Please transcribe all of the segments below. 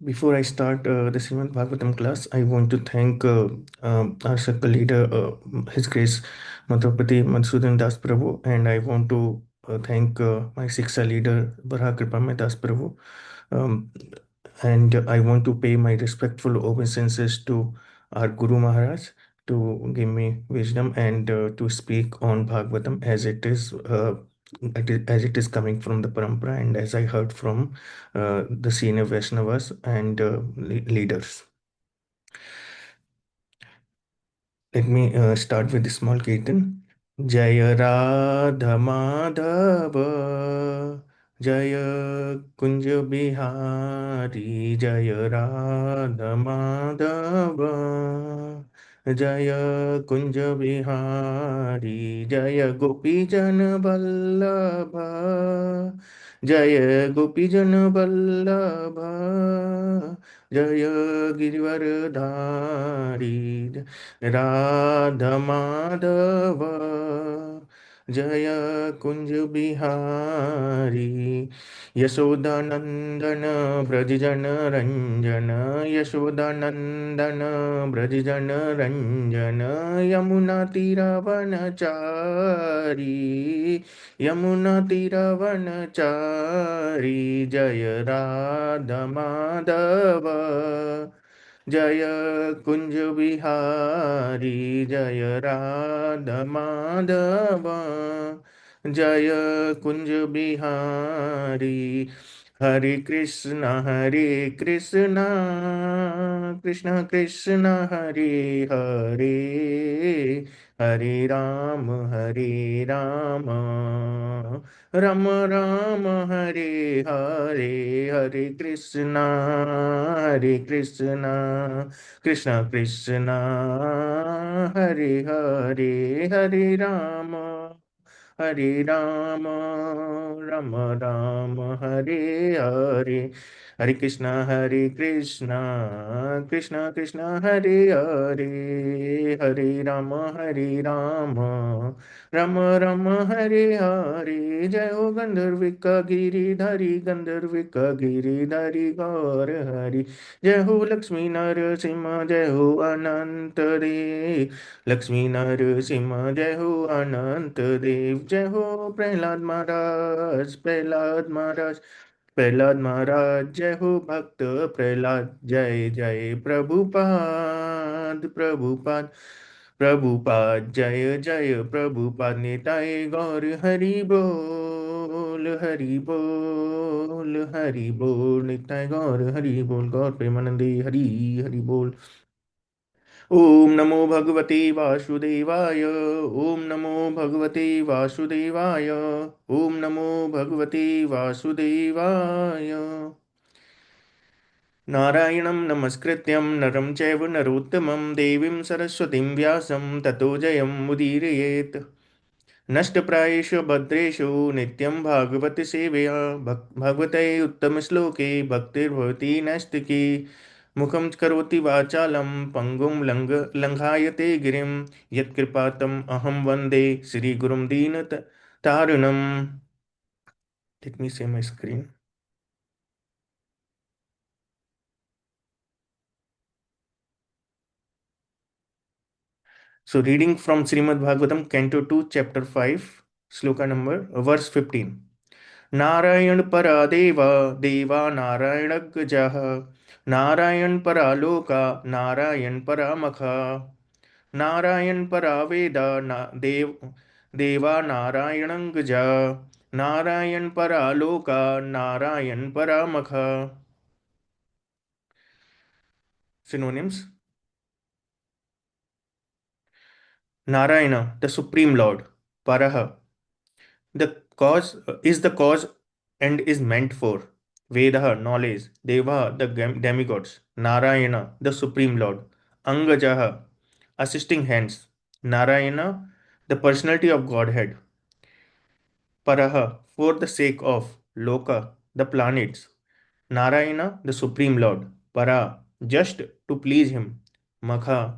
Before I start the Srimad Bhagavatam class, I want to thank our circle leader, His Grace Madhupati Madhusudan Das Prabhu, and I want to thank my Siksha leader, Barha Kripamay Das Prabhu. Um, and I want to pay my respectful obeisances to our Guru Maharaj to give me wisdom and to speak on Bhagavatam as it is coming from the parampara and as I heard from the senior Vaishnavas and leaders. Let me start with the small Kirtan. Jaya Radha Madhava Jaya Kunja Bihari Jaya Radha Madhava Jaya Kunja Bihari Jaya Gopi Jana Vallabha Jaya Gopi Jana Vallabha Jaya Girivardhari Radha Madhav जय कुंज बिहारी यशोदानंदन ब्रजजन रंजन यशोदानंदन ब्रजजन रंजन यमुना तीरवनचारी यमुना तीरवनचारी जय राधा माधव जय कुंज बिहारी जय राधा माधव जय कुंज बिहारी हरे कृष्ण कृष्ण कृष्ण हरे हरे हरे राम राम राम हरे हरे हरे कृष्ण कृष्ण कृष्ण हरे हरे हरे राम राम राम हरे हरे हरे कृष्ण कृष्ण कृष्ण हरे हरे राम राम राम हरे हरे जय हो गंधर्विका गिरिधारी गंधर्विका गिरिधारी गौर हरि जय हो लक्ष्मी नरसिंह जय हो अनंत देव लक्ष्मी नरसिंह जय हो अनंत देव जय हो प्रहलाद महाराज जय हो भक्त प्रहलाद जय जय प्रभुपाद जय जय प्रभुपाद निताय गौर हरि बोल निताय गौर हरि बोल गौर प्रेमानंदे हरि हरि बोल ओम नमो भगवते वासुदेवाय ओम नमो भगवते वासुदेवाय ओम नमो भगवते वासुदेवाय नारायणं नमस्कृत्यं नरं चैव नरोत्तमं देवीं सरस्वतीं व्यासं ततो जयं मुदीरयेत् नष्टप्रायेषु भद्रेषु नित्यं भागवत सेवया भगवते उत्तमश्लोके भक्तिर्भवति नैष्टिकी मुखं करोति वाचालं पङ्गुं लङ्घायते गिरिं यत्कृपातम् अहं वन्दे श्रीगुरुं दीनतारिणम्. Let me share my screen. So, reading from Srimad Bhagavatam, Canto 2, Chapter 5, Sloka number, verse 15. Narayan परा देवा देवा नारायण गजः नारायण परा लोका नारायण परा मखा नारायण परा वेदा देवा नारायण गजा नारायण परा लोका नारायण परा मखा. Synonyms: Narayana, the Supreme Lord. Paraha, the cause is the cause and is meant for. Vedaha, knowledge. Devaha, the demigods. Narayana, the Supreme Lord. Angajaha, assisting hands. Narayana, the personality of Godhead. Paraha, for the sake of. Loka, the planets. Narayana, the Supreme Lord. Para, just to please him. Makha,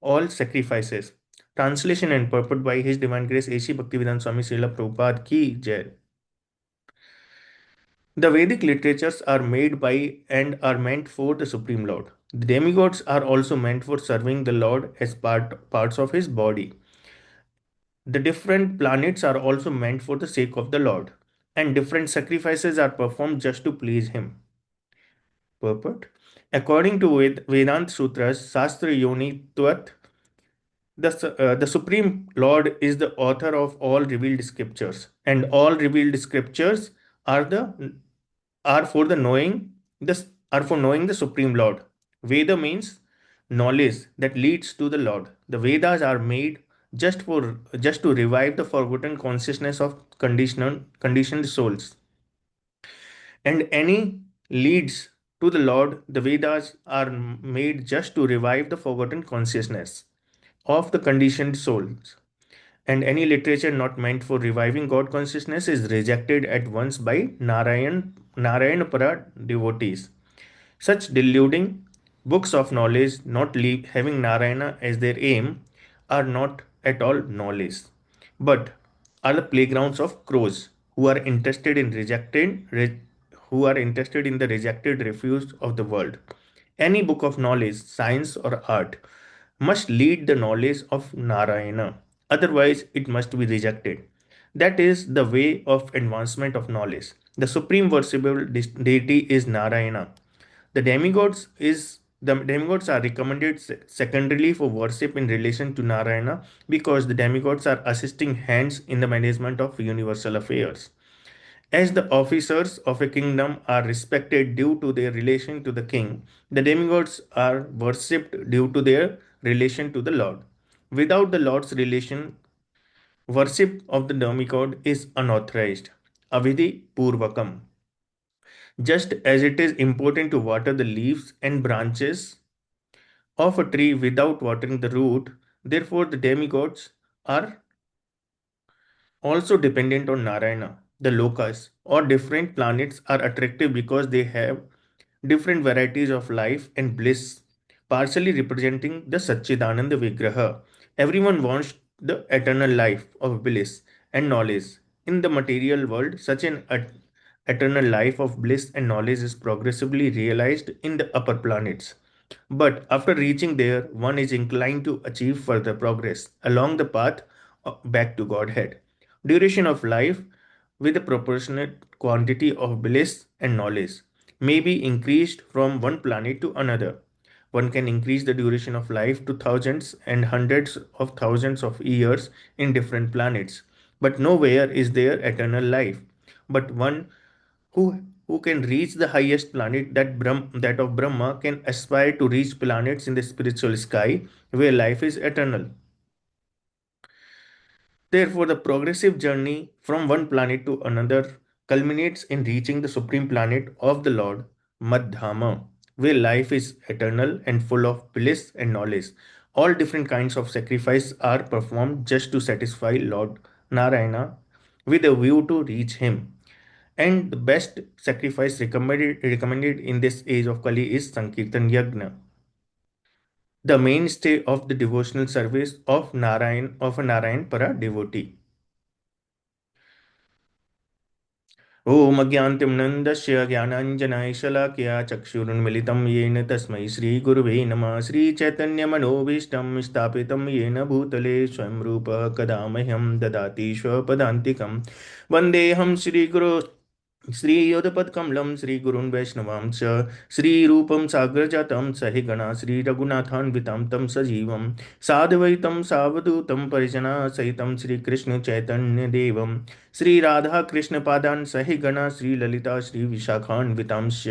all sacrifices. Translation and purport by His Divine Grace A.C. Bhaktivedanta Swami Srila Prabhupada ki Jai. The Vedic literatures are made by and are meant for the Supreme Lord. The demigods are also meant for serving the Lord as parts of his body. The different planets are also meant for the sake of the Lord, and different sacrifices are performed just to please him. Purport. According to Vedant Sutras, Shastra Yoni Tvat, the Supreme Lord is the author of all revealed scriptures, and all revealed scriptures are the are for the knowing this are for knowing the Supreme Lord. Veda means knowledge that leads to the Lord. The Vedas are made just to revive the forgotten consciousness of conditioned souls. And any leads to the Lord, the Vedas are made just to revive the forgotten consciousness of the conditioned souls. And any literature not meant for reviving God consciousness is rejected at once by Narayanapara devotees. Such deluding books of knowledge, not having Narayana as their aim, are not at all knowledge, but are the playgrounds of crows who are interested in who are interested in the rejected refuse of the world. Any book of knowledge, science or art must lead the knowledge of Narayana. Otherwise, it must be rejected. That is the way of advancement of knowledge. The supreme worshipable deity is Narayana. The demigods are recommended secondarily for worship in relation to Narayana because the demigods are assisting hands in the management of universal affairs. As the officers of a kingdom are respected due to their relation to the king, the demigods are worshipped due to their relation to the Lord. Without the Lord's relation, worship of the demigod is unauthorized. Avidhi Purvakam. Just as it is important to water the leaves and branches of a tree without watering the root, therefore the demigods are also dependent on Narayana. The lokas or different planets are attractive because they have different varieties of life and bliss, partially representing the Satchidananda Vigraha. Everyone wants the eternal life of bliss and knowledge. In the material world, such an eternal life of bliss and knowledge is progressively realized in the upper planets. But after reaching there, one is inclined to achieve further progress along the path back to Godhead. Duration of life with a proportionate quantity of bliss and knowledge may be increased from one planet to another. One can increase the duration of life to thousands and hundreds of thousands of years in different planets. But nowhere is there eternal life. But one who can reach the highest planet that of Brahma can aspire to reach planets in the spiritual sky where life is eternal. Therefore, the progressive journey from one planet to another culminates in reaching the supreme planet of the Lord, Madhyama, where life is eternal and full of bliss and knowledge. All different kinds of sacrifice are performed just to satisfy Lord Narayana with a view to reach him. And the best sacrifice recommended in this age of Kali is Sankirtan Yagna, the mainstay of the devotional service of a Narayan Para devotee. ॐ अज्ञानतिम्नन्दस्य ज्ञानाञ्जनाय शलाकया चक्षुरुन्मिलितं येन तस्मै श्रीगुरुवे नमः श्रीचैतन्यमनोभीष्टं स्थापितं येन भूतले स्वयं रूपः कदा मह्यं ददाति स्वपदान्तिकं वन्देऽहं श्रीगुरो श्रीयोधपदकमलं श्रीगुरुन् वैष्णवांश्च श्रीरूपं साग्रजातं सहिगणा श्रीरघुनाथान्वितं तं सजीवं साधुवैतं सावधूतं परिजनासहितं श्रीकृष्णचैतन्यदेवं श्रीराधाकृष्णपादान् सहिगणा श्रीललिता श्रीविशाखान्वितांश्च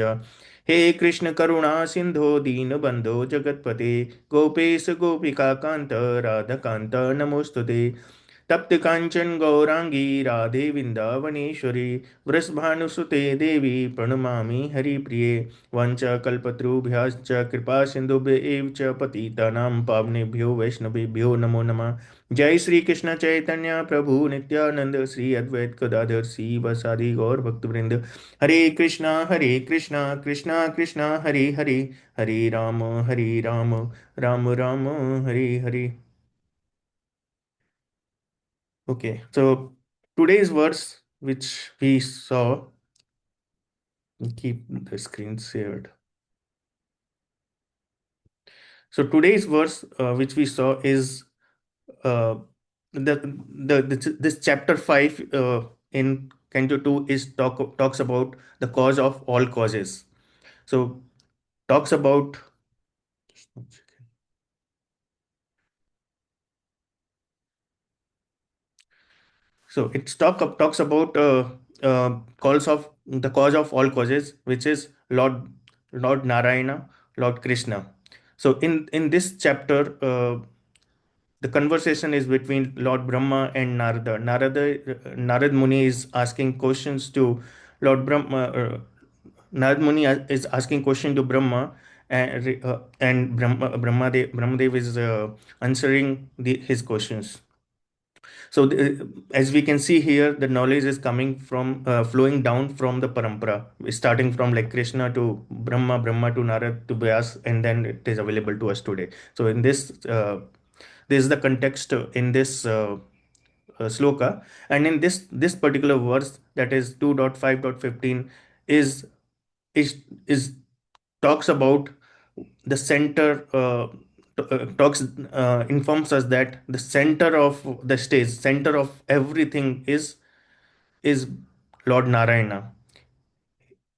हे कृष्ण करुणा सिन्धो दीनबन्धो जगत्पते गोपेश गोपिकान्त राधकान्त नमोऽस्तुते तप्त कांचन गौरांगी राधे विंदावनेश्वरी वृषभानुसुते देवी प्रणमामि हरिप्रिये वंशकल्पतरुभ्यश्च कृपा सिन्धुभ्य एव च पतितानां पावनेभ्यो वैष्णवेभ्यो नमो नमः। जय श्री कृष्ण चैतन्य प्रभु नित्यानंद श्री अद्वैत गदाधर श्रीवासादि गौर भक्तवृंद। हरे कृष्णा कृष्णा कृष्णा हरे हरे, हरे Ram Ram Ram Hare Hare. Okay, so today's verse which we saw Keep the screen shared. So today's verse, which we saw, is uh, this chapter 5 in Canto 2 is talks about the cause of all causes. So talks about, so it's talks about calls of the cause of all causes, which is Lord Narayana, Lord Krishna. So in this chapter, the conversation is between Lord Brahma and Narada. Narad Muni is asking questions to Lord Brahma. Narad Muni is asking question to Brahma, and Brahmadev is answering his questions. So, as we can see here, the knowledge is coming from flowing down from the parampara, starting from like Krishna to Brahma, Brahma to Narad to Vyas, and then it is available to us today. So, in this is the context in this sloka, and in this particular verse, that is 2.5.15, is is is talks about the center. Talks informs us that the center of the stage, center of everything is Lord Narayana.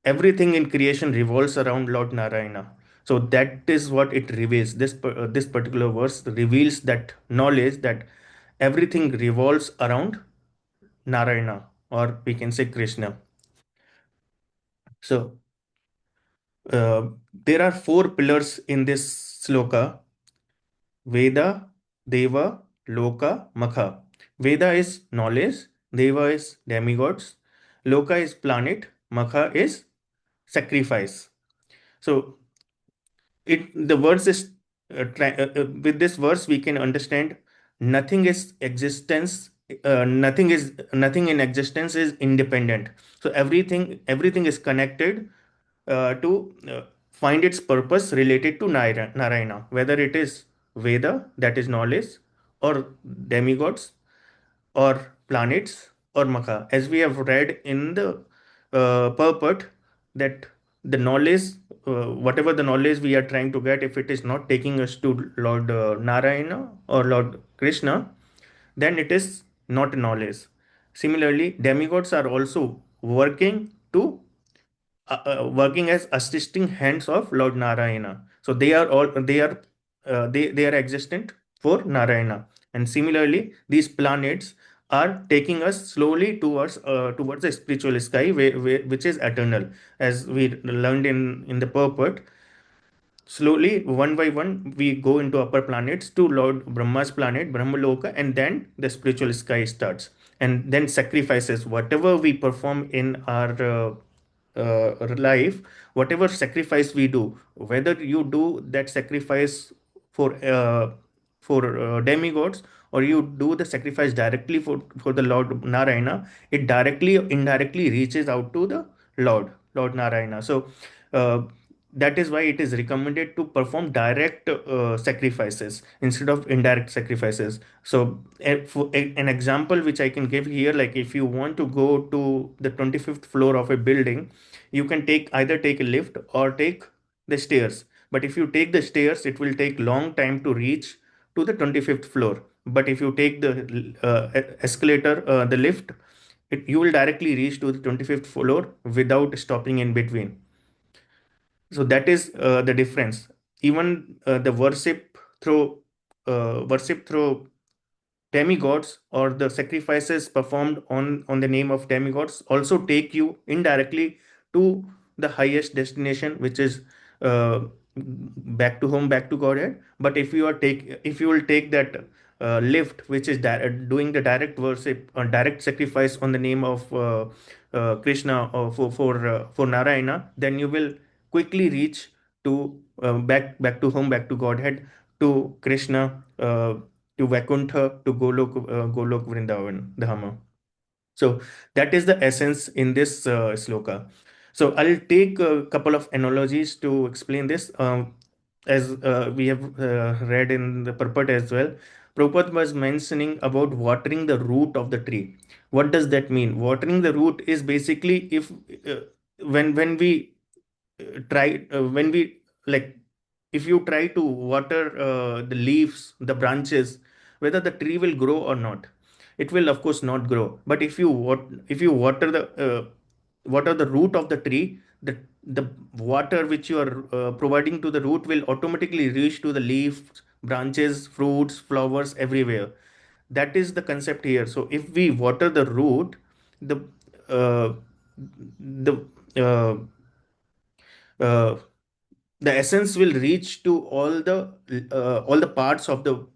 Everything in creation revolves around Lord Narayana. So that is what it reveals. This particular verse reveals that knowledge that everything revolves around Narayana, or we can say Krishna. So there are four pillars in this sloka: Veda, Deva, Loka, Makha. Veda is knowledge, Deva is demigods, Loka is planet, Makha is sacrifice. So it the verse is with this verse we can understand nothing is existence. Nothing in existence is independent. So everything is connected to find its purpose related to Narayana, whether it is Veda, that is knowledge, or demigods, or planets, or Makha. As we have read in the purport, that the knowledge, whatever the knowledge we are trying to get, if it is not taking us to Lord Narayana or Lord Krishna, then it is not knowledge. Similarly, demigods are also working as assisting hands of Lord Narayana. So they are existent for Narayana. And similarly, these planets are taking us slowly towards the spiritual sky, which is eternal. As we learned in the purport, slowly, one by one, we go into upper planets to Lord Brahma's planet, Brahmaloka, and then the spiritual sky starts. And then sacrifices, whatever we perform in our life, whatever sacrifice we do, whether you do that sacrifice for demigods, or you do the sacrifice directly for the Lord Narayana, it directly indirectly reaches out to the Lord Narayana. So uh, that is why it is recommended to perform direct sacrifices instead of indirect sacrifices. So an example which I can give here, like if you want to go to the 25th floor of a building, you can take a lift or take the stairs. But if you take the stairs, it will take long time to reach to the 25th floor. But if you take the escalator, the lift, you will directly reach to the 25th floor without stopping in between. So that is the difference. Even the worship through demigods, or the sacrifices performed on the name of demigods, also take you indirectly to the highest destination, which is uh, back to home, back to Godhead. But if you will take that lift, which is doing the direct worship or direct sacrifice on the name of Krishna, or for Narayana, then you will quickly reach to back to home, back to Godhead, to Krishna, to Vaikuntha, to Golok Vrindavan Dhama. So that is the essence in this sloka. So I'll take a couple of analogies to explain this. As we have read in the purport as well, Prabhupada was mentioning about watering the root of the tree. What does that mean? Watering the root is basically, if when we try when we like if you try to water the leaves, the branches, whether the tree will grow or not, it will of course not grow. But if you water the root of the tree, the water which you are providing to the root will automatically reach to the leaves, branches, fruits, flowers, everywhere. That is the concept here. So if we water the root, the uh, the uh, uh, the essence will reach to all the parts of the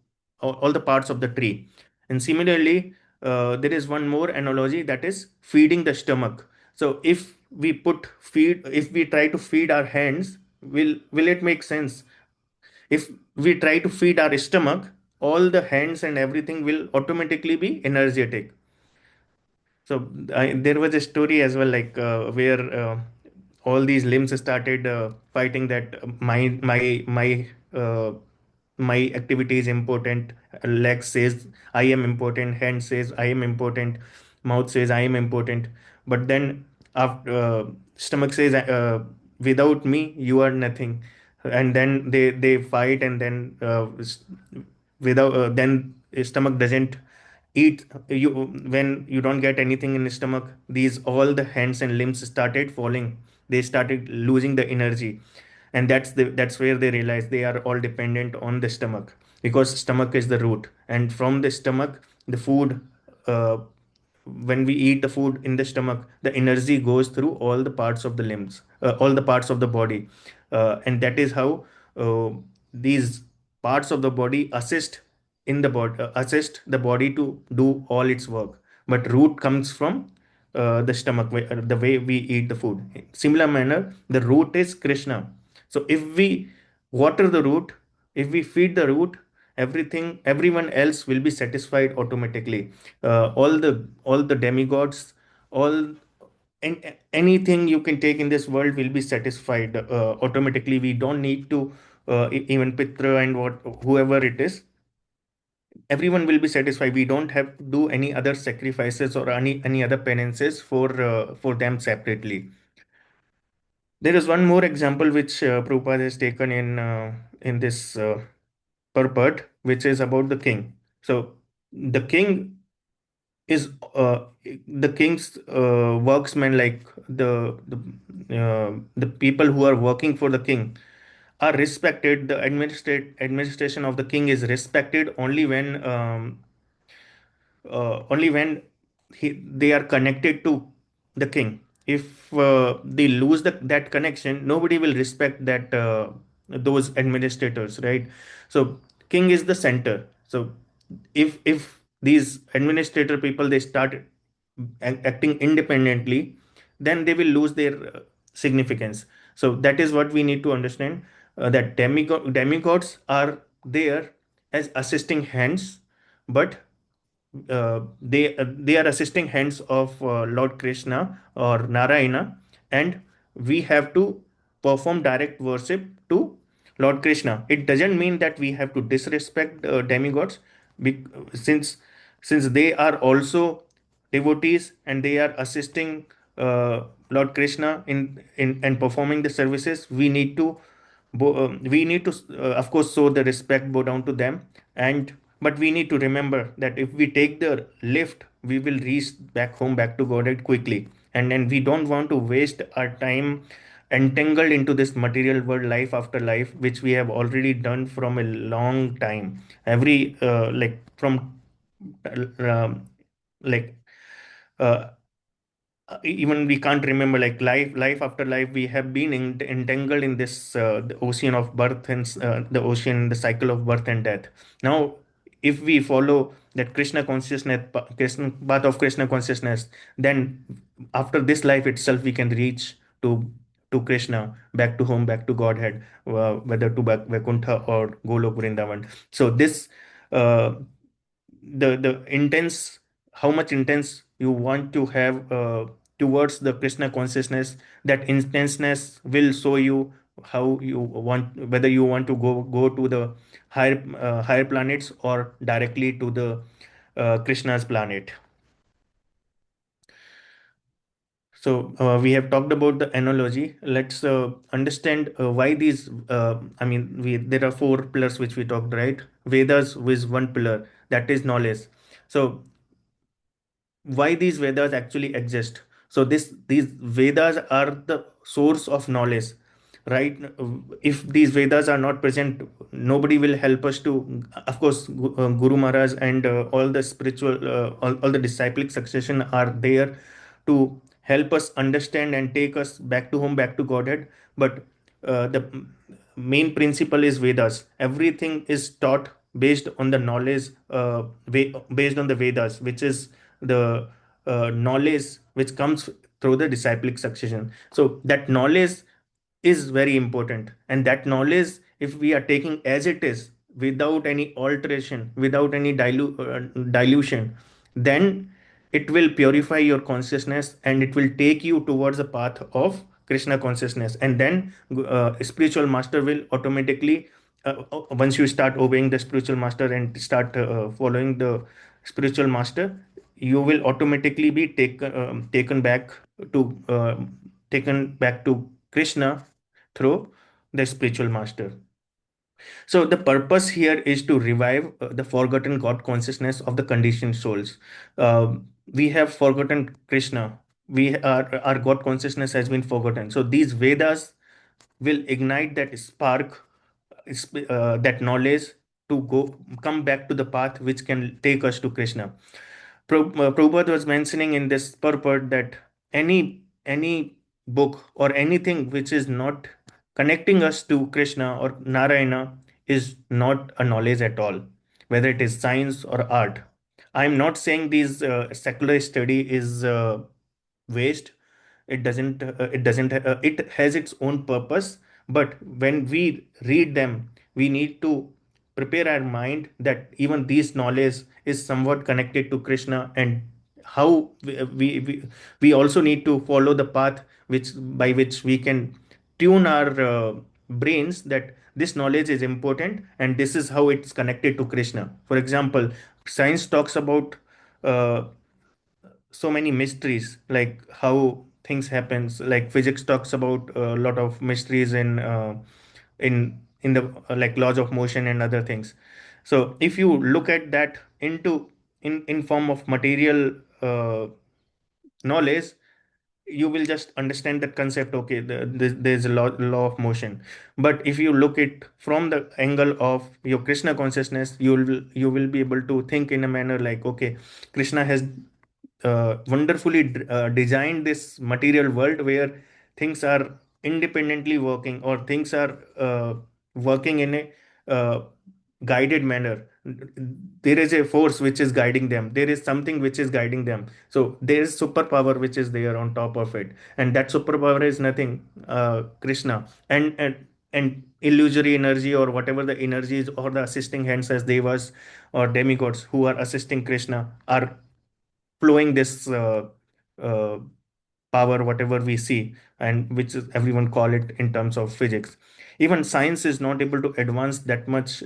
all the parts of the tree. And similarly, there is one more analogy, that is feeding the stomach. So if we try to feed our hands, will it make sense? If we try to feed our stomach, all the hands and everything will automatically be energetic. So there was a story as well, like where all these limbs started fighting that uh, my activity is important. Leg says I am important. Hand says I am important. Mouth says I am important. But then after stomach says without me you are nothing. And then they fight, and then without then stomach doesn't eat you. When you don't get anything in the stomach, these all the hands and limbs started falling. They started losing the energy. And that's where they realize they are all dependent on the stomach, because stomach is the root, and from the stomach the food, uh, when we eat the food in the stomach, the energy goes through all the parts of the limbs, all the parts of the body. And that is how uh, these parts of the body assist the body to do all its work. But root comes from the stomach, the way we eat the food. Similar manner, the root is Krishna. So if we water the root, if we feed the root, everyone else will be satisfied automatically. All the demigods, all and anything you can take in this world will be satisfied automatically. We don't need to even Pitra and what whoever it is, everyone will be satisfied. We don't have to do any other sacrifices or any other penances for them separately. There is one more example which Prabhupada has taken in this purport, which is about the king. So the king is the king's worksmen, like the people who are working for the king are respected. The administration of the king is respected only when they are connected to the king. If they lose that connection, nobody will respect those administrators, right? So king is the center. So if these administrator people, they start acting independently, then they will lose their significance. So that is what we need to understand, that demigods are there as assisting hands, but they are assisting hands of Lord Krishna or Narayana, and we have to perform direct worship to Lord Krishna. It doesn't mean that we have to disrespect demigods, since they are also devotees and they are assisting Lord Krishna in and performing the services. We need to of course show the respect, bow down to them. And but we need to remember that if we take the lift, we will reach back home, back to Godhead quickly. And then we don't want to waste our time entangled into this material world, life after life, which we have already done from a long time. Every like from like uh, even we can't remember, like life after life we have been entangled in this the ocean of birth and the cycle of birth and death. Now if we follow that Krishna consciousness, Krishna path of Krishna consciousness, then after this life itself we can reach to Krishna, back to home, back to Godhead, whether to Vaikuntha or Golok Vrindavan. So this uh, the intense, how much intense you want to have towards the Krishna consciousness, that intenseness will show you how you want, whether you want to go to the higher planets or directly to the Krishna's planet. So we have talked about the analogy. Let's understand why these. I mean, there are four pillars which we talked, right? Vedas with one pillar, that is knowledge. So why these Vedas actually exist? So these Vedas are the source of knowledge, right? If these Vedas are not present, nobody will help us to. Of course, Guru Maharaj and all the spiritual, all the disciplic succession are there to help us understand and take us back to home, back to Godhead. But the main principle is Vedas. Everything is taught based on the knowledge, based on the Vedas, which is the knowledge which comes through the disciplic succession. So that knowledge is very important, and that knowledge, if we are taking as it is, without any alteration, without any dilution, then it will purify your consciousness and it will take you towards the path of Krishna consciousness. And then spiritual master will automatically, once you start obeying the spiritual master and start following the spiritual master, you will automatically be to uh, taken back to Krishna through the spiritual master. So the purpose here is to revive the forgotten God consciousness of the conditioned souls. We have forgotten Krishna. Our God consciousness has been forgotten. So these Vedas will ignite that spark, that knowledge, to go come back to the path which can take us to Krishna. Prabhupada was mentioning in this purport that any book or anything which is not connecting us to Krishna or Narayana is not a knowledge at all, whether it is science or art. I'm not saying these secular study is waste. It has its own purpose, but when we read them, we need to prepare our mind that even this knowledge is somewhat connected to Krishna, and how we also need to follow the path which by which we can tune our brains that this knowledge is important and this is how it's connected to Krishna. For example, science talks about uh, so many mysteries, like how things happens. Like physics talks about a lot of mysteries in the like laws of motion and other things. So if you look at that into in form of material knowledge, you will just understand that concept. Okay, there's a law of motion. But if you look it from the angle of your Krishna consciousness, you will be able to think in a manner like, okay, Krishna has wonderfully designed this material world where things are independently working, or things are working in a guided manner. There is a force which is guiding them, there is something which is guiding them. So there is superpower which is there on top of it, and that superpower is nothing, Krishna. And illusory energy, or whatever the energies or the assisting hands as devas or demigods who are assisting Krishna, are flowing this uh, power, whatever we see, and which is everyone call it in terms of physics. Even science is not able to advance that much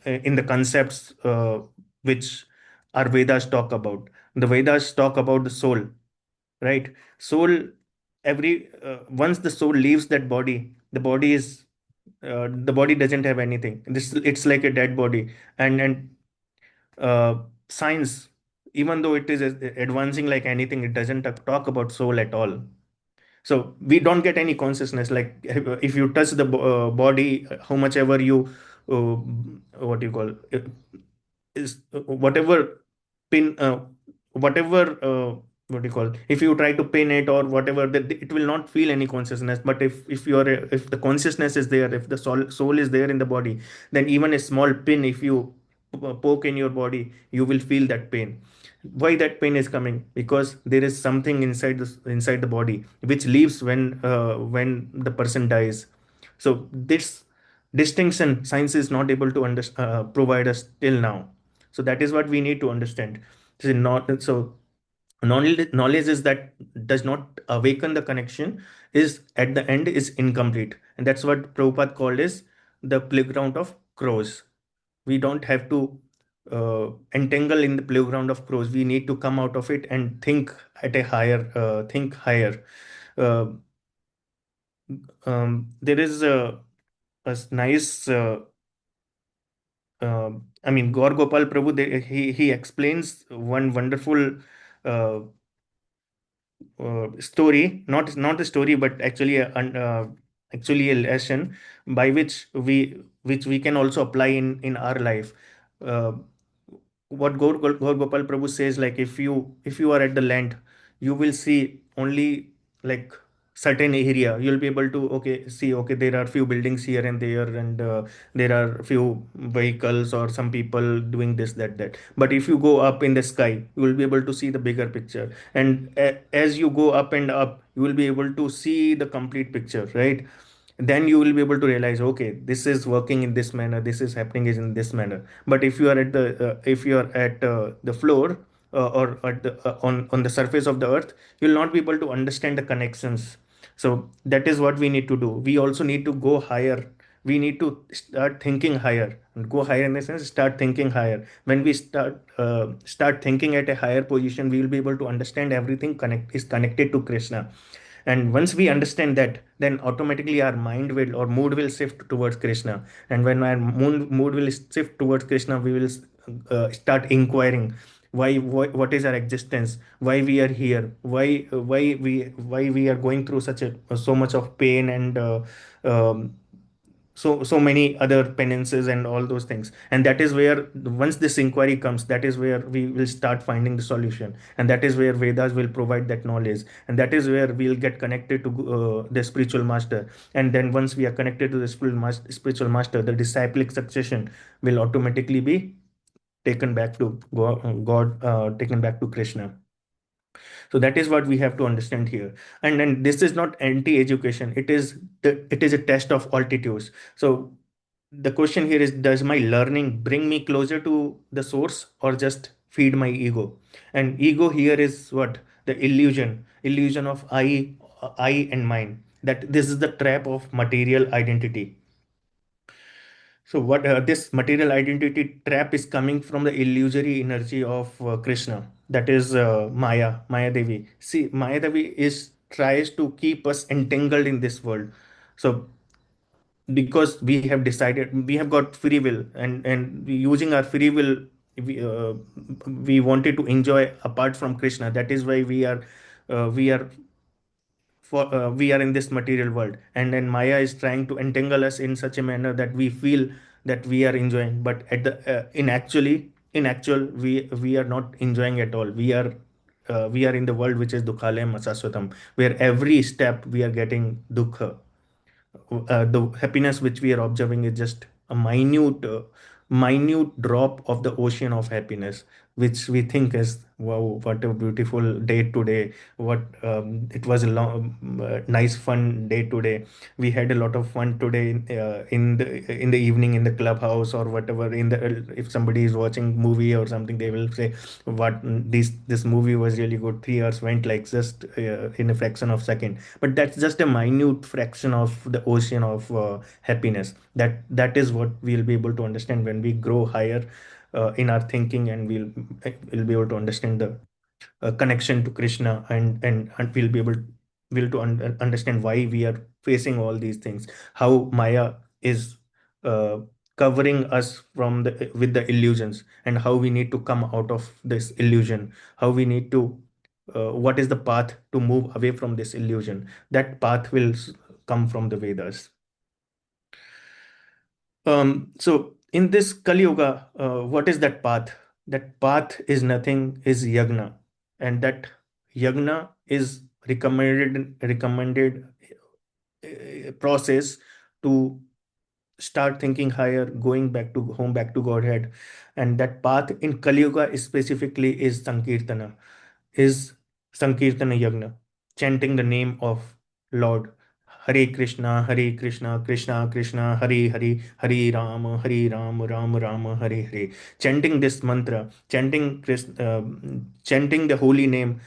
in the concepts which our Vedas talk about. The Vedas talk about the soul, right? Soul, every once the soul leaves that body, the body doesn't have anything. It's like a dead body. And uh, science, even though it is advancing like anything, it doesn't talk about soul at all. So we don't get any consciousness. Like if you touch the body, how much ever you what do you call is whatever pin whatever what do you call, if you try to pin it or whatever, that it will not feel any consciousness. But if the consciousness is there, if the soul is there in the body, then even a small pin, if you poke in your body, you will feel that pain. Why that pain is coming? Because there is something inside the body which leaves when the person dies. So this distinction science is not able to provide us till now. So that is what we need to understand. So knowledge is that does not awaken the connection, is at the end is incomplete, and that's what Prabhupada called is the playground of crows. We don't have to entangled in the playground of crows. We need to come out of it and think at a higher, think higher. Uh, there is nice. I mean, Gaur Gopal Prabhu. He explains one wonderful uh, story, not a story, but actually actually a lesson by which we can also apply in our life. Uh, what Gaur Gopal Prabhu says, like if you are at the land, you will see only like certain area. You'll be able to see, there are few buildings here and there, and there are few vehicles or some people doing this, that. But if you go up in the sky, you will be able to see the bigger picture. And as you go up and up, you will be able to see the complete picture, right? Then you will be able to realize, okay, this is working in this manner, this is happening is in this manner. But if you are at the if you are at the floor, or at the on the surface of the earth, you will not be able to understand the connections. So that is what we need to do. We also need to go higher. We need to start thinking higher, and go higher in the sense, start thinking higher. When we start thinking at a higher position, we will be able to understand everything connected to Krishna. And once we understand that, then automatically our mind will or mood will shift towards Krishna. And when our mood will shift towards Krishna, we will start inquiring what is our existence, why we are here, why we are going through such a so much of pain, and um, so many other penances and all those things. And that is where, once this inquiry comes, that is where we will start finding the solution, and that is where Vedas will provide that knowledge, and that is where we'll get connected to the spiritual master. And then once we are connected to the spiritual master, the disciplic succession will automatically be taken back to God, taken back to Krishna. So that is what we have to understand here. And then this is not anti-education. It is a test of altitudes. So the question here is, does my learning bring me closer to the source, or just feed my ego? And ego here is what? The illusion of I and mine. That this is the trap of material identity. So what this material identity trap is coming from the illusory energy of Krishna. That is Maya Devi. See, Maya Devi is tries to keep us entangled in this world. So because we have decided, we have got free will, and using our free will, we, uh, we wanted to enjoy apart from Krishna. That is why we are we are in this material world, and then Maya is trying to entangle us in such a manner that we feel that we are enjoying, but at the in actual, we are not enjoying at all. We are in the world which is dukhalayam asaswatam, where every step we are getting dukha. The happiness which we are observing is just a minute drop of the ocean of happiness, which we think is, wow, what a beautiful day today. What it was a nice fun day today. We had a lot of fun today in the evening in the clubhouse or whatever. In the If somebody is watching movie or something, they will say, what this movie was really good. 3 hours went like just in a fraction of second. But that's just a minute fraction of the ocean of happiness. That is what we'll be able to understand when we grow higher in our thinking, and we'll be able to understand the connection to Krishna, and we'll to understand why we are facing all these things, how Maya is uh, covering us from the with the illusions, and how we need to come out of this illusion, how we need to what is the path to move away from this illusion. That path will come from the Vedas. So in this Kali Yuga, what is that path? That path is nothing, is yagna, and that yagna is recommended process to start thinking higher, going back to home, back to Godhead. And that path in Kali Yuga specifically is Sankirtana Yagna, chanting the name of Lord. Hare Krishna, Krishna Krishna, Hare Hare, Hare Ram, Ram Ram, Hare Hare. Chanting this mantra, chanting the holy name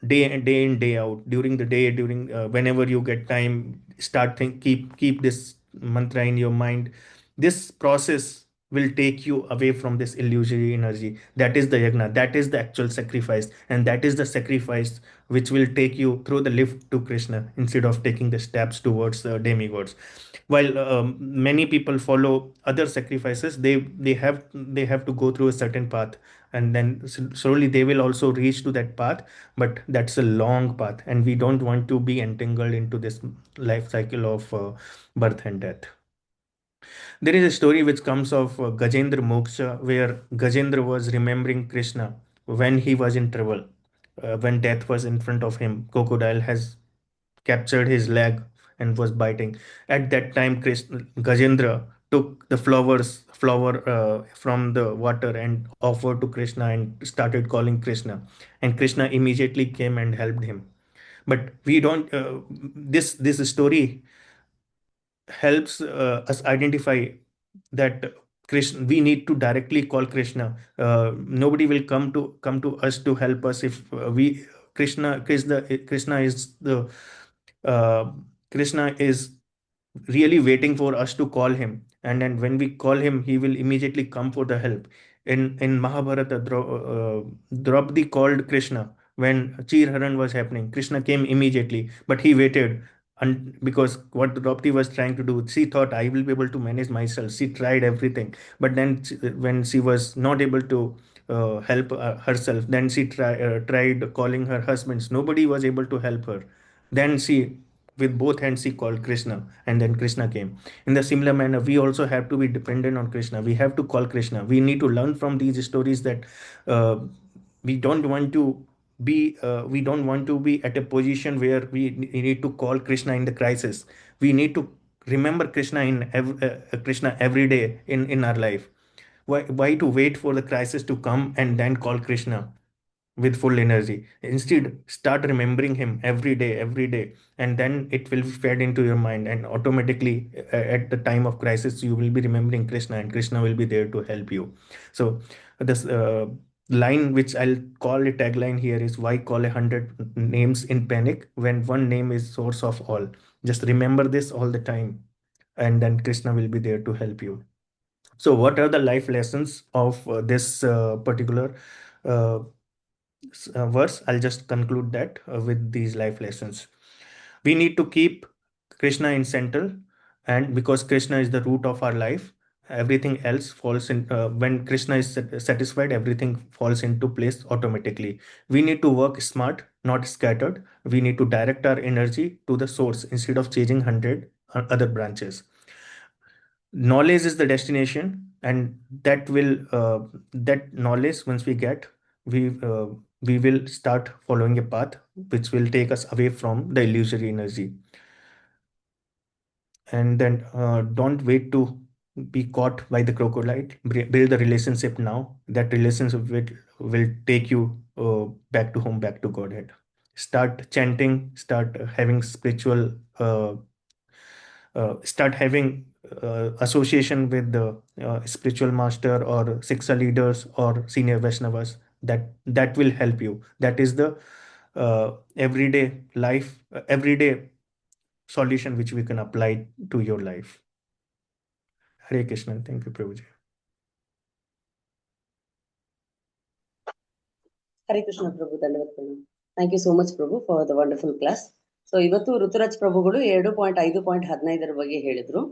day in day out, during the day, during whenever you get time, keep this mantra in your mind. This process will take you away from this illusory energy. That is the yagna, that is the actual sacrifice, and that is the sacrifice which will take you through the lift to Krishna instead of taking the steps towards the demigods. While many people follow other sacrifices, they have to go through a certain path, and then slowly they will also reach to that path. But that's a long path, and we don't want to be entangled into this life cycle of birth and death. There is a story which comes of Gajendra Moksha, where Gajendra was remembering Krishna when he was in trouble. When death was in front of him, crocodile has captured his leg and was biting. At that time, Gajendra took the flower from the water and offered to Krishna and started calling Krishna. And Krishna immediately came and helped him. But we don't. This story helps us identify that Krishna, we need to directly call Krishna. Nobody will come to us to help us if we Krishna is the uh, Krishna is really waiting for us to call him, and then when we call him, he will immediately come for the help. In Mahabharata, Draupadi called Krishna when Chirharan was happening. Krishna came immediately, but he waited. And because what Draupadi was trying to do, she thought, I will be able to manage myself. She tried everything, but then when she was not able to help herself, then she tried calling her husbands. Nobody was able to help her. Then she, with both hands, she called Krishna, and then Krishna came. In the similar manner, we also have to be dependent on Krishna. We have to call Krishna. We need to learn from these stories that uh, we don't want to we don't want to be at a position where we need to call Krishna in the crisis. We need to remember Krishna Krishna every day in our life. Why to wait for the crisis to come and then call Krishna with full energy? Instead, start remembering him every day, and then it will be fed into your mind, and automatically at the time of crisis, you will be remembering Krishna, and Krishna will be there to help you. So this line, which I'll call a tagline here, is, why call 100 names in panic when one name is source of all? Just remember this all the time, and then Krishna will be there to help you. So what are the life lessons of this particular uh, verse? I'll just conclude that with these life lessons. We need to keep Krishna in central, and because Krishna is the root of our life, everything else falls in. When Krishna is satisfied, everything falls into place automatically. We need to work smart, not scattered. We need to direct our energy to the source instead of chasing 100 other branches. Knowledge is the destination, and that knowledge, once we get, we we will start following a path which will take us away from the illusory energy. And then don't wait to be caught by the crocodile. Build the relationship now. That relationship will take you back to home, back to Godhead. Start chanting, start having spiritual start having association with the spiritual master or Siksha leaders or senior Vaishnavas. That will help you. That is the everyday life, everyday solution which we can apply to your life. Hare Krishna. Thank you, Prabhuji. Hare Krishna Prabhu, ಧನ್ಯವಾದಗಳು. Thank you so much Prabhu for the wonderful class. So ಇವತ್ತು ಋತುರಾಜ್ ಪ್ರಭುಗಳು 2.5.15 ಬಗ್ಗೆ ಹೇಳಿದ್ರು.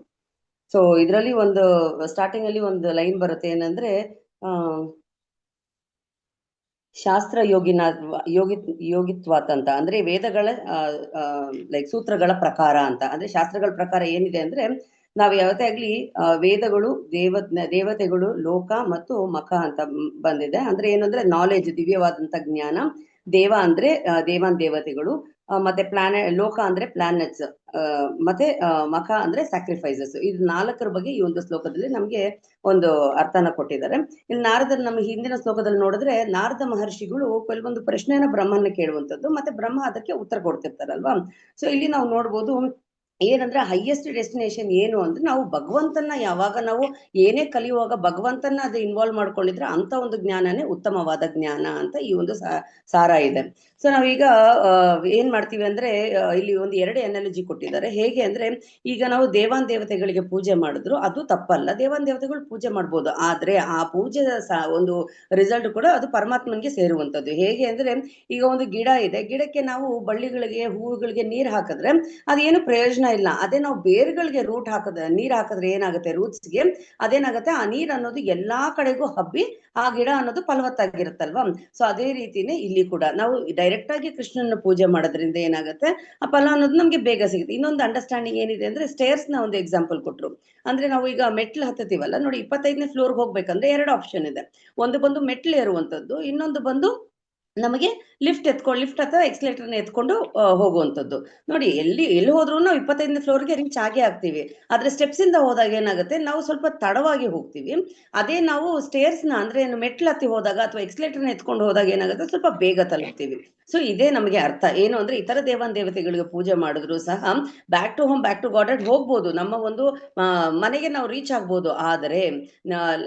So ಇದರಲ್ಲಿ ಒಂದು starting ಅಲ್ಲಿ ಒಂದು line ಬರುತ್ತೆ, ಏನಂದ್ರೆ ಶಾಸ್ತ್ರ ಯೋಗಿತ್ವಾತ್ ಅಂತ, ಅಂದ್ರೆ ವೇದಗಳ ಲೈಕ್ ಸೂತ್ರಗಳ ಪ್ರಕಾರ ಅಂತ. ಅಂದ್ರೆ ಶಾಸ್ತ್ರಗಳ ಪ್ರಕಾರ ಏನಿದೆ ಅಂದ್ರೆ, ನಾವು ಯಾವತ್ತೇ ಆಗ್ಲಿ ವೇದಗಳು ದೇವತೆಗಳು, ಲೋಕ ಮತ್ತು ಮಖ ಅಂತ ಬಂದಿದೆ. ಅಂದ್ರೆ ಏನಂದ್ರೆ ನಾಲೆಜ್, ದಿವ್ಯವಾದಂತ ಜ್ಞಾನ. ದೇವ ಅಂದ್ರೆ ದೇವತೆಗಳು, ಮತ್ತೆ ಲೋಕ ಅಂದ್ರೆ ಪ್ಲಾನೆಟ್ಸ್, ಮತ್ತೆ ಮಖ ಅಂದ್ರೆ ಸ್ಯಾಕ್ರಿಫೈಸಸ್. ಇದು 4 ಬಗ್ಗೆ ಈ ಒಂದು ಶ್ಲೋಕದಲ್ಲಿ ನಮ್ಗೆ ಒಂದು ಅರ್ಥನ ಕೊಟ್ಟಿದ್ದಾರೆ. ಇಲ್ಲಿ ನಾರದರ್, ನಮ್ಮ ಹಿಂದಿನ ಶ್ಲೋಕದಲ್ಲಿ ನೋಡಿದ್ರೆ ನಾರದ ಮಹರ್ಷಿಗಳು ಕೆಲವೊಂದು ಪ್ರಶ್ನೆಯನ್ನ ಬ್ರಹ್ಮನ ಕೇಳುವಂಥದ್ದು, ಮತ್ತೆ ಬ್ರಹ್ಮ ಅದಕ್ಕೆ ಉತ್ತರ ಕೊಡ್ತಿರ್ತಾರಲ್ವಾ. ಸೊ ಇಲ್ಲಿ ನಾವು ನೋಡ್ಬೋದು, ಏನಂದ್ರೆ ಹೈಯೆಸ್ಟ್ ಡೆಸ್ಟಿನೇಷನ್ ಏನು ಅಂದ್ರೆ ನಾವು ಭಗವಂತನ ಯಾವಾಗ ನಾವು ಏನೇ ಕಲಿಯುವಾಗ ಭಗವಂತನ ಅದು ಇನ್ವಾಲ್ವ್ ಮಾಡ್ಕೊಂಡಿದ್ರೆ ಅಂತ ಒಂದು ಜ್ಞಾನನೇ ಉತ್ತಮವಾದ ಜ್ಞಾನ ಅಂತ ಈ ಒಂದು ಸಾರ ಇದೆ. ಸೊ ನಾವೀಗ ಏನ್ ಮಾಡ್ತೀವಿ ಅಂದ್ರೆ ಇಲ್ಲಿ ಒಂದು ಎರಡು ಎನಾಲಜಿ ಕೊಟ್ಟಿದ್ದಾರೆ. ಹೇಗೆ ಅಂದ್ರೆ ಈಗ ನಾವು ದೇವಾನ್ ದೇವತೆಗಳಿಗೆ ಪೂಜೆ ಮಾಡಿದ್ರು ಅದು ತಪ್ಪಲ್ಲ, ದೇವಾನ್ ದೇವತೆಗಳು ಪೂಜೆ ಮಾಡ್ಬೋದು, ಆದ್ರೆ ಆ ಪೂಜೆ ಒಂದು ರಿಸಲ್ಟ್ ಕೂಡ ಅದು ಪರಮಾತ್ಮನ್ಗೆ ಸೇರುವಂತದ್ದು. ಹೇಗೆ ಅಂದ್ರೆ ಈಗ ಒಂದು ಗಿಡ ಇದೆ, ಗಿಡಕ್ಕೆ ನಾವು ಬಳ್ಳಿಗಳಿಗೆ ಹೂವುಗಳಿಗೆ ನೀರ್ ಹಾಕಿದ್ರೆ ಅದೇನು ಪ್ರಯೋಜನ ಇಲ್ಲ. ಅದೇ ನಾವು ಬೇರ್ಗಳಿಗೆ ರೂಟ್ ಹಾಕಿದ್ರೆ ನೀರ್ ಹಾಕಿದ್ರೆ ಏನಾಗುತ್ತೆ, ರೂಟ್ಸ್ಗೆ ಅದೇನಾಗುತ್ತೆ, ಆ ನೀರ್ ಅನ್ನೋದು ಎಲ್ಲಾ ಕಡೆಗೂ ಹಬ್ಬಿ ಆ ಗಿಡ ಅನ್ನೋದು ಫಲವತ್ತಾಗಿರುತ್ತಲ್ವಾ. ಸೊ ಅದೇ ರೀತಿನೇ ಇಲ್ಲಿ ಕೂಡ ನಾವು ಡೈರೆಕ್ಟ್ ಆಗಿ ಕೃಷ್ಣನ ಪೂಜೆ ಮಾಡೋದ್ರಿಂದ ಏನಾಗುತ್ತೆ, ಆ ಫಲ ಅನ್ನೋದು ನಮ್ಗೆ ಬೇಗ ಸಿಗುತ್ತೆ. ಇನ್ನೊಂದು ಅಂಡರ್ಸ್ಟ್ಯಾಂಡಿಂಗ್ ಏನಿದೆ ಅಂದ್ರೆ ಸ್ಟೇರ್ಸ್ ನ ಒಂದು ಎಕ್ಸಾಂಪಲ್ ಕೊಟ್ರು. ಅಂದ್ರೆ ನಾವು ಈಗ ಮೆಟ್ಲು ಹತ್ತತೀವಲ್ಲ ನೋಡಿ, 25ನೇ ಫ್ಲೋರ್ಗೆ ಹೋಗ್ಬೇಕಂದ್ರೆ ಎರಡು ಆಪ್ಷನ್ ಇದೆ. ಒಂದು ಬಂದು ಮೆಟ್ಲು ಏರುವಂತದ್ದು, ಇನ್ನೊಂದು ಬಂದು ನಮಗೆ ಲಿಫ್ಟ್ ಅಥವಾ ಎಕ್ಸ್ಲೇಟರ್ನ ಎತ್ಕೊಂಡು ಹೋಗುವಂಥದ್ದು. ನೋಡಿ ಎಲ್ಲಿ ಹೋದ್ರೂ ನಾವು 25ನೇ ಫ್ಲೋರ್ಗೆ ರೀಚ್ ಆಗೇ ಆಗ್ತೀವಿ. ಆದ್ರೆ ಸ್ಟೆಪ್ಸ್ ಇಂದ ಹೋದಾಗ ಏನಾಗುತ್ತೆ, ನಾವು ಸ್ವಲ್ಪ ತಡವಾಗಿ ಹೋಗ್ತೀವಿ. ಅದೇ ನಾವು ಸ್ಟೇರ್ಸ್ನ ಅಂದ್ರೆ ಮೆಟ್ಲು ಹತ್ತಿ ಹೋದಾಗ ಅಥವಾ ಎಕ್ಸ್ಲೇಟರ್ನ ಎತ್ಕೊಂಡು ಹೋದಾಗ ಏನಾಗುತ್ತೆ, ಸ್ವಲ್ಪ ಬೇಗ ತಲುಪ್ತೀವಿ. ಸೊ ಇದೇ ನಮಗೆ ಅರ್ಥ ಏನು ಅಂದ್ರೆ ಇತರ ದೇವಾನ್ ದೇವತೆಗಳಿಗೆ ಪೂಜೆ ಮಾಡಿದ್ರು ಸಹ back to home, back to God ಹೋಗ್ಬೋದು, ನಮ್ಮ ಒಂದು ಮನೆಗೆ ನಾವು ರೀಚ್ ಆಗ್ಬೋದು. ಆದರೆ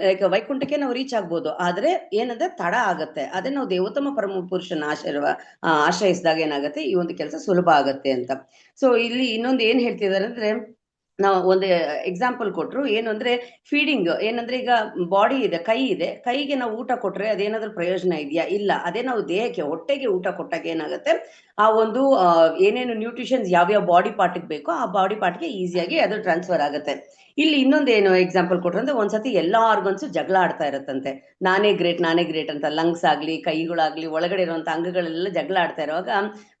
ಲೈಕ್ ವೈಕುಂಠಕ್ಕೆ ನಾವು ರೀಚ್ ಆಗ್ಬೋದು, ಆದ್ರೆ ಏನಂದ್ರೆ ತಡ ಆಗತ್ತೆ. ಅದೇ ನಾವು ದೇವೋತ್ತಮ ಪರಮ ಪುರುಷನ ಆಶ್ರಯಿಸಿದಾಗ ಏನಾಗುತ್ತೆ, ಈ ಒಂದು ಕೆಲಸ ಸುಲಭ ಆಗತ್ತೆ ಅಂತ. ಸೊ ಇಲ್ಲಿ ಇನ್ನೊಂದು ಏನ್ ಹೇಳ್ತಿದಾರೆ ಅಂದ್ರೆ, ನಾವು ಒಂದು ಎಕ್ಸಾಂಪಲ್ ಕೊಟ್ರು. ಏನು ಅಂದ್ರೆ ಫೀಡಿಂಗ್, ಏನಂದ್ರೆ ಈಗ ಬಾಡಿ ಇದೆ, ಕೈ ಇದೆ, ಕೈಗೆ ನಾವು ಊಟ ಕೊಟ್ರೆ ಅದೇನಾದ್ರೂ ಪ್ರಯೋಜನ ಇದೆಯಾ? ಇಲ್ಲ. ಅದೇ ನಾವು ದೇಹಕ್ಕೆ ಹೊಟ್ಟೆಗೆ ಊಟ ಕೊಟ್ಟಾಗ ಏನಾಗುತ್ತೆ, ಆ ಒಂದು ಏನೇನು ನ್ಯೂಟ್ರಿಷನ್ಸ್ ಯಾವ್ಯಾವ ಬಾಡಿ ಪಾರ್ಟ್ಗೆ ಬೇಕೋ ಆ ಬಾಡಿ ಪಾರ್ಟ್ಗೆ ಈಸಿಯಾಗಿ ಅದು ಟ್ರಾನ್ಸ್ಫರ್ ಆಗುತ್ತೆ. ಇಲ್ಲಿ ಇನ್ನೊಂದೇನು ಎಕ್ಸಾಂಪಲ್ ಕೊಟ್ರು ಅಂದ್ರೆ, ಒಂದ್ಸತಿ ಎಲ್ಲಾ ಆರ್ಗನ್ಸು ಜಗಳ ಆಡ್ತಾ ಇರತ್ತಂತೆ, ನಾನೇ ಗ್ರೇಟ್ ಅಂತ. ಲಂಗ್ಸ್ ಆಗ್ಲಿ, ಕೈಗಳಾಗ್ಲಿ, ಒಳಗಡೆ ಇರುವಂತ ಅಂಗಗಳೆಲ್ಲ ಜಗಳ ಆಡ್ತಾ ಇರುವಾಗ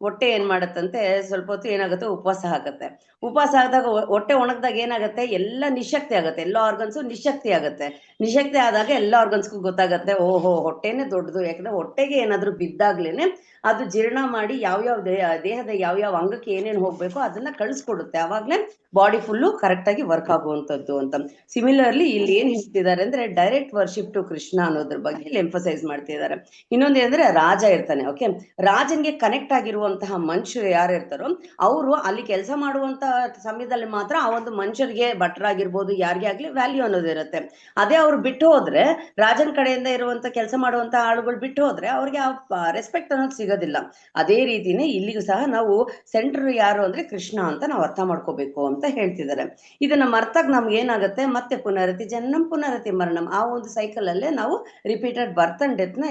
ಹೊಟ್ಟೆ ಏನ್ ಮಾಡತ್ತಂತೆ, ಸ್ವಲ್ಪ ಹೊತ್ತು ಏನಾಗುತ್ತೆ, ಉಪವಾಸ ಹಾಕತ್ತೆ. ಉಪವಾಸ ಆದಾಗ ಹೊಟ್ಟೆ ಒಣಗ್ದಾಗ ಏನಾಗುತ್ತೆ, ಎಲ್ಲ ನಿಶಕ್ತಿ ಆಗುತ್ತೆ, ಎಲ್ಲ ಆರ್ಗನ್ಸು ನಿಶಕ್ತಿ ಆಗುತ್ತೆ. ನಿಶಕ್ತಿ ಆದಾಗ ಎಲ್ಲ ಆರ್ಗನ್ಸ್ಗೂ ಗೊತ್ತಾಗತ್ತೆ, ಓಹೋ ಹೊಟ್ಟೆನೇ ದೊಡ್ಡದು. ಯಾಕಂದ್ರೆ ಹೊಟ್ಟೆಗೆ ಏನಾದ್ರೂ ಬಿದ್ದಾಗ್ಲೇನೆ ಅದು ಜೀರ್ಣ ಮಾಡಿ ಯಾವ್ಯಾವ ದೇಹದ ಯಾವ್ಯಾವ ಅಂಗಕ್ಕೆ ಏನೇನು ಹೋಗ್ಬೇಕೋ ಅದನ್ನ ಕಳಿಸ್ಕೊಡುತ್ತೆ. ಅವಾಗ್ಲೇ ಬಾಡಿ ಫುಲ್ಲು ಕರೆಕ್ಟ್ ಆಗಿ ವರ್ಕ್ ಆಗುವಂಥದ್ದು ಅಂತ. ಸಿಮಿಲರ್ಲಿ ಇಲ್ಲಿ ಏನ್ ಹೇಳ್ತಿದ್ದಾರೆ ಅಂದ್ರೆ, ಡೈರೆಕ್ಟ್ ವರ್ಷಿಪ್ ಟು ಕೃಷ್ಣ ಅನ್ನೋದ್ರ ಬಗ್ಗೆ ಇಲ್ಲಿ ಎಂಫಸೈಸ್ ಮಾಡ್ತಿದ್ದಾರೆ. ಇನ್ನೊಂದು ಏನಂದ್ರೆ, ರಾಜ ಇರ್ತಾನೆ, ಓಕೆ, ರಾಜನ್ಗೆ ಕನೆಕ್ಟ್ ಆಗಿರುವಂತಹ ಮನುಷ್ಯರು ಯಾರು ಇರ್ತಾರೋ ಅವರು ಅಲ್ಲಿ ಕೆಲಸ ಮಾಡುವಂತ ಸಮಯದಲ್ಲಿ ಮಾತ್ರ ಆ ಒಂದು ಮನುಷ್ಯರಿಗೆ, ಭಟ್ರಾಗಿರ್ಬೋದು ಯಾರಿಗೇ ಆಗ್ಲಿ, ವ್ಯಾಲ್ಯೂ ಅನ್ನೋದು ಇರುತ್ತೆ. ಅದೇ ಅವ್ರು ಬಿಟ್ಟು ಹೋದ್ರೆ, ರಾಜನ್ ಕಡೆಯಿಂದ ಇರುವಂತ ಕೆಲಸ ಮಾಡುವಂತ ಆಳುಗಳು ಬಿಟ್ಟು ಹೋದ್ರೆ ಅವ್ರಿಗೆ ಆ ರೆಸ್ಪೆಕ್ಟ್ ಅನ್ನೋದು ಸಿಗೋದಿಲ್ಲ. ಅದೇ ರೀತಿನೇ ಇಲ್ಲಿಗೂ ಸಹ ನಾವು ಸೆಂಟ್ರ್ ಯಾರು ಅಂದ್ರೆ ಕೃಷ್ಣ ಅಂತ ನಾವು ಅರ್ಥ ಮಾಡ್ಕೋಬೇಕು ಅಂತ ಹೇಳ್ತಿದ್ದಾರೆ. ಇದನ್ನ ಮರ್ತಾಗ ನಮ್ಗೆ ಏನಾಗುತ್ತೆ, ಮತ್ತೆ ಪುನರತಿ ಜನನಂ ಪುನರತಿ ಮರಣಂ, ಆ ಒಂದು ಸೈಕಲ್ ಅಲ್ಲೇ ನಾವು ರಿಪೀಟೆಡ್ ಬರ್ತ್ ಅಂಡ್ ಡೆತ್ ನ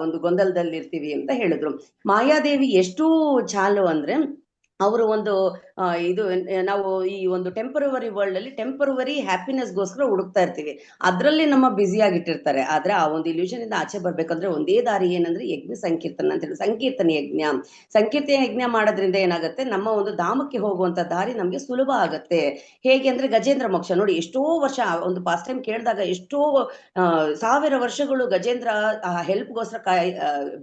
ಒಂದು ಗೊಂದಲದಲ್ಲಿ ಇರ್ತೀವಿ ಅಂತ ಹೇಳಿದ್ರು. ಮಾಯಾದೇವಿ ಎಷ್ಟು ಚಾಲು ಅಂದ್ರೆ, ಅವರು ಒಂದು ಇದು ನಾವು ಈ ಒಂದು ಟೆಂಪರವರಿ ವರ್ಲ್ಡ್ ಅಲ್ಲಿ ಟೆಂಪರವರಿ ಹ್ಯಾಪಿನೆಸ್ಗೋಸ್ಕರ ಹುಡುಕ್ತಾ ಇರ್ತೀವಿ, ಅದ್ರಲ್ಲಿ ನಮ್ಮ ಬ್ಯುಸಿ ಆಗಿಟ್ಟಿರ್ತಾರೆ. ಆದ್ರೆ ಆ ಒಂದು ಇಲ್ಯೂಷನ್ ಇಂದ ಆಚೆ ಬರ್ಬೇಕಂದ್ರೆ ಒಂದೇ ದಾರಿ, ಏನಂದ್ರೆ ಯಜ್ಞ ಸಂಕೀರ್ತನ ಅಂತ ಹೇಳಿ, ಸಂಕೀರ್ತನ ಯಜ್ಞ. ಸಂಕೀರ್ತನ ಯಜ್ಞ ಮಾಡೋದ್ರಿಂದ ಏನಾಗುತ್ತೆ, ನಮ್ಮ ಒಂದು ಧಾಮಕ್ಕೆ ಹೋಗುವಂತ ದಾರಿ ನಮ್ಗೆ ಸುಲಭ ಆಗತ್ತೆ. ಹೇಗೆ ಅಂದ್ರೆ ಗಜೇಂದ್ರ ಮೋಕ್ಷ ನೋಡಿ, ಎಷ್ಟೋ ವರ್ಷ ಒಂದು ಪಾಸ್ಟ್ ಟೈಮ್ ಕೇಳಿದಾಗ ಎಷ್ಟೋ ಸಾವಿರ ವರ್ಷಗಳು ಗಜೇಂದ್ರ ಹೆಲ್ಪ್ಗೋಸ್ಕರ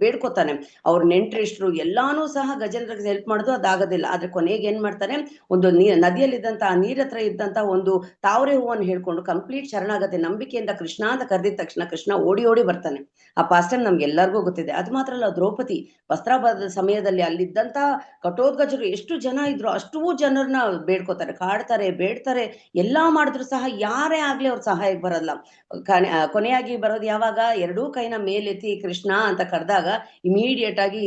ಬೇಡ್ಕೋತಾನೆ. ಅವ್ರ ನೆಂಟ್ರಿಷ್ಟ್ರು ಎಲ್ಲಾನು ಸಹ ಗಜೇಂದ್ರಗೆ ಹೆಲ್ಪ್ ಮಾಡೋದು ಅದಾಗೋದಿಲ್ಲ. ಆದ್ರೆ ಕೊನೆಗೆ ಏನ್ ಮಾಡ್ತಾನೆ, ಒಂದು ನದಿಯಲ್ಲಿದ್ದಂತ ಆ ನೀರ್ ಹತ್ರ ಇದ್ದಂತ ಒಂದು ತಾವರೆ ಹೂವನ್ನು ಹೇಳ್ಕೊಂಡು ಕಂಪ್ಲೀಟ್ ಶರಣಾಗತಿ ನಂಬಿಕೆಯಿಂದ ಕೃಷ್ಣ ಅಂತ ಕರೆದಿದ ತಕ್ಷಣ ಕೃಷ್ಣ ಓಡಿ ಓಡಿ ಬರ್ತಾನೆ. ಆ ಪಾಸ್ಟ್ ಟೈಮ್ ನಮ್ಗೆ ಎಲ್ಲರಿಗೂ ಗೊತ್ತಿದೆ. ಅದು ಮಾತ್ರ ಅಲ್ಲ, ದ್ರೌಪದಿ ವಸ್ತ್ರಾಪದ ಸಮಯದಲ್ಲಿ ಅಲ್ಲಿದ್ದಂತ ಕಟೋದ್ಗಜರು ಎಷ್ಟು ಜನ ಇದ್ರು, ಅಷ್ಟೂ ಜನರನ್ನ ಬೇಡ್ಕೋತಾರೆ, ಕಾಡ್ತಾರೆ, ಬೇಡ್ತಾರೆ, ಎಲ್ಲಾ ಮಾಡಿದ್ರು ಸಹ ಯಾರೇ ಆಗ್ಲಿ ಅವ್ರ ಸಹಾಯಕ್ಕೆ ಬರಲ್ಲ. ಕೊನೆಯಾಗಿ ಬರೋದು ಯಾವಾಗ, ಎರಡೂ ಕೈನ ಮೇಲೆತ್ತಿ ಕೃಷ್ಣ ಅಂತ ಕರೆದಾಗ ಇಮಿಡಿಯೇಟ್ ಆಗಿ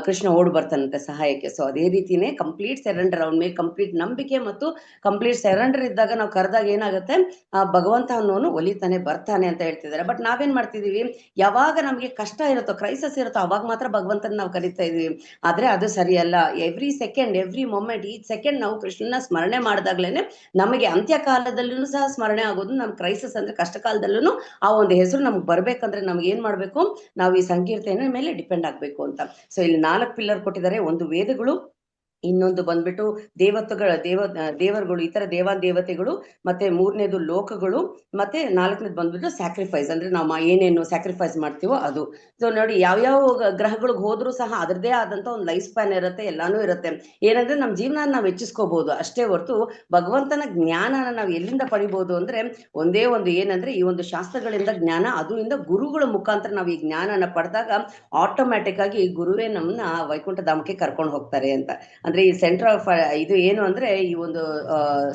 ಕೃಷ್ಣ ಓಡ್ ಬರ್ತಾನಂತೆ ಸಹಾಯಕ್ಕೆ. ಸೊ ಅದೇ ರೀತಿನೇ ಕಂಪ್ಲೀಟ್ ಸೆರೆಂಡರ್, ಅವನ ಮೇಲೆ ಕಂಪ್ಲೀಟ್ ನಂಬಿಕೆ ಮತ್ತು ಕಂಪ್ಲೀಟ್ ಸೆರೆಂಡರ್ ಇದ್ದಾಗ ನಾವು ಕರೆದಾಗ ಏನಾಗುತ್ತೆ, ಆ ಭಗವಂತ ಅನ್ನೋನು ಒಲಿತಾನೆ, ಬರ್ತಾನೆ ಅಂತ ಹೇಳ್ತಿದ್ದಾರೆ. ಬಟ್ ನಾವೇನ್ ಮಾಡ್ತಿದೀವಿ, ಯಾವಾಗ ನಮ್ಗೆ ಕಷ್ಟ ಇರುತ್ತೋ, ಕ್ರೈಸಸ್ ಇರುತ್ತೋ, ಅವಾಗ ಮಾತ್ರ ಭಗವಂತನ ನಾವು ಕರಿತಾ ಇದೀವಿ. ಆದ್ರೆ ಅದು ಸರಿಯಲ್ಲ. ಎವ್ರಿ ಸೆಕೆಂಡ್, ಎವ್ರಿ ಮೊಮೆಂಟ್, ಈ ಸೆಕೆಂಡ್ ನಾವು ಕೃಷ್ಣನ ಸ್ಮರಣೆ ಮಾಡಿದಾಗ್ಲೇನೆ ನಮಗೆ ಅಂತ್ಯ ಕಾಲದಲ್ಲೂ ಸಹ ಸ್ಮರಣೆ ಆಗೋದು. ನಮ್ ಕ್ರೈಸಿಸ್ ಅಂದ್ರೆ ಕಷ್ಟ ಕಾಲದಲ್ಲೂ ಆ ಒಂದು ಹೆಸರು ನಮ್ಗೆ ಬರ್ಬೇಕಂದ್ರೆ ನಮ್ಗೆ ಏನ್ ಮಾಡ್ಬೇಕು, ನಾವು ಈ ಸಂಕೀರ್ತನ ಮೇಲೆ ಡಿಪೆಂಡ್ ಆಗ್ಬೇಕು ಅಂತ. ಸೊ ಇಲ್ಲಿ 4 ಪಿಲ್ಲರ್ ಕೊಟ್ಟಿದ್ದಾರೆ. ಒಂದು ವೇದಗಳು, ಇನ್ನೊಂದು ಬಂದ್ಬಿಟ್ಟು ದೇವರುಗಳು, ಇತರ ದೇವಾನ್ ದೇವತೆಗಳು, ಮತ್ತೆ 3ನೇದು ಲೋಕಗಳು, ಮತ್ತೆ 4ನೇದು ಬಂದ್ಬಿಟ್ಟು ಸ್ಯಾಕ್ರಿಫೈಸ್, ಅಂದ್ರೆ ನಾವು ಏನೇನು ಸ್ಯಾಕ್ರಿಫೈಸ್ ಮಾಡ್ತೀವೋ ಅದು. ಸೊ ನೋಡಿ, ಯಾವ್ಯಾವ ಗ್ರಹಗಳಿಗೆ ಹೋದ್ರೂ ಸಹ ಅದರದೇ ಆದಂತ ಒಂದು ಲೈಫ್ ಸ್ಪ್ಯಾನ್ ಇರುತ್ತೆ, ಎಲ್ಲಾನು ಇರುತ್ತೆ. ಏನಂದ್ರೆ ನಮ್ಮ ಜೀವನ ನಾವು ಹೆಚ್ಚಿಸ್ಕೋಬಹುದು ಅಷ್ಟೇ ಹೊರತು ಭಗವಂತನ ಜ್ಞಾನನ ನಾವು ಎಲ್ಲಿಂದ ಪಡಿಬಹುದು ಅಂದ್ರೆ ಒಂದೇ ಒಂದು, ಏನಂದ್ರೆ ಈ ಒಂದು ಶಾಸ್ತ್ರಗಳಿಂದ ಜ್ಞಾನ, ಅದು ಇಂದ ಗುರುಗಳ ಮುಖಾಂತರ ನಾವು ಈ ಜ್ಞಾನನ ಪಡೆದಾಗ ಆಟೋಮ್ಯಾಟಿಕ್ ಆಗಿ ಗುರುವೇ ನಮ್ಮನ್ನ ವೈಕುಂಠ ಧಾಮಕ್ಕೆ ಕರ್ಕೊಂಡು ಹೋಗ್ತಾರೆ ಅಂತ ಅಂದ್ರೆ ಈ ಸೆಂಟರ್ ಆಫ್ ಇದು ಏನು ಅಂದ್ರೆ ಈ ಒಂದು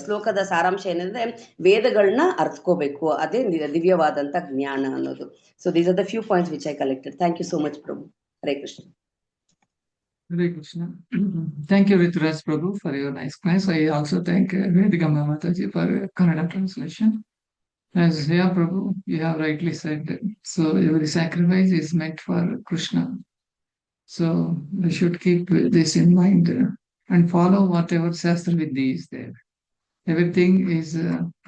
ಶ್ಲೋಕದ ಸಾರಾಂಶ ಏನಂದ್ರೆ ವೇದಗಳನ್ನ ಅರ್ಥಕೋಬೇಕು, ಅದೇ ದಿವ್ಯವಾದಂತ ಜ್ಞಾನ ಅನ್ನೋದು. So these are the few points which I collected. Thank you so much Prabhu. Hare Krishna. Hare Krishna. Thank you, Rituraj Prabhu, for your nice class. I also thank Vedikamba Mataji for Kannada translation. As yeah, Prabhu, you have rightly said. So every sacrifice is meant for Krishna. So we should keep this in mind and follow whatever Shastra Vidhi is there. Everything is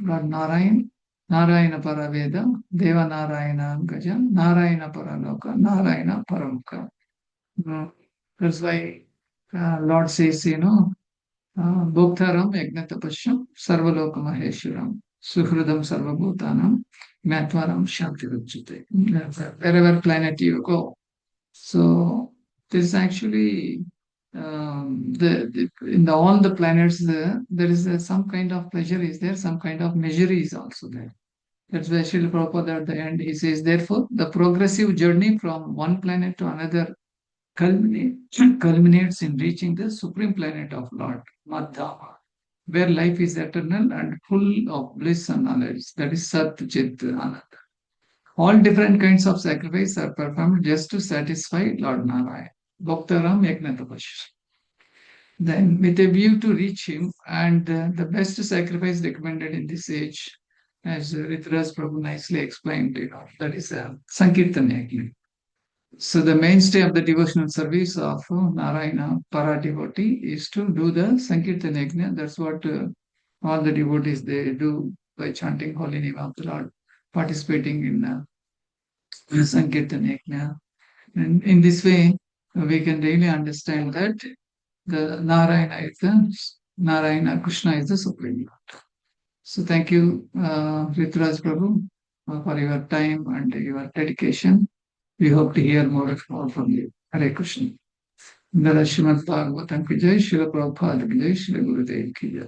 Lord Narayan, Narayana Paraveda, Deva Narayana Gaja, Narayana Paraloka, Narayana Paramukha. That's why Lord says, Bhoktaram Yagnatapashyam Sarvaloka Maheshwaram Suhridam Sarvabhutanam Matvaram Shanti Ruchite. Wherever planet you go. So this is actually in all the planets there is some kind of pleasure is there, some kind of misery is also there. That's why Srila Prabhupada at the end he says, therefore the progressive journey from one planet to another culminates in reaching the supreme planet of Lord Madhava, where life is eternal and full of bliss and knowledge. That is Sat Chit Ananda. All different kinds of sacrifice are performed just to satisfy Lord Narayana. Bhaktaram Yagnatapasya. Then, with a view to reach him, and the best sacrifice recommended in this age, as Rituraj Prabhu nicely explained, that is Sankirtan Yajna. So the mainstay of the devotional service of Narayana Para devotee is to do the Sankirtan Yajna. That's what all the devotees they do by chanting holy name of the Lord, participating in Sankirtan Yajna. And in this way, we can really understand that the Narayana Krishna is the Supreme Lord. So thank you, Rituraj Prabhu, for your time and your dedication. We hope to hear more from you. Hare Krishna. Srimad Bhagavatam ki jai, Srila Prabhupada ki jai, Srila Gurudev ki jai.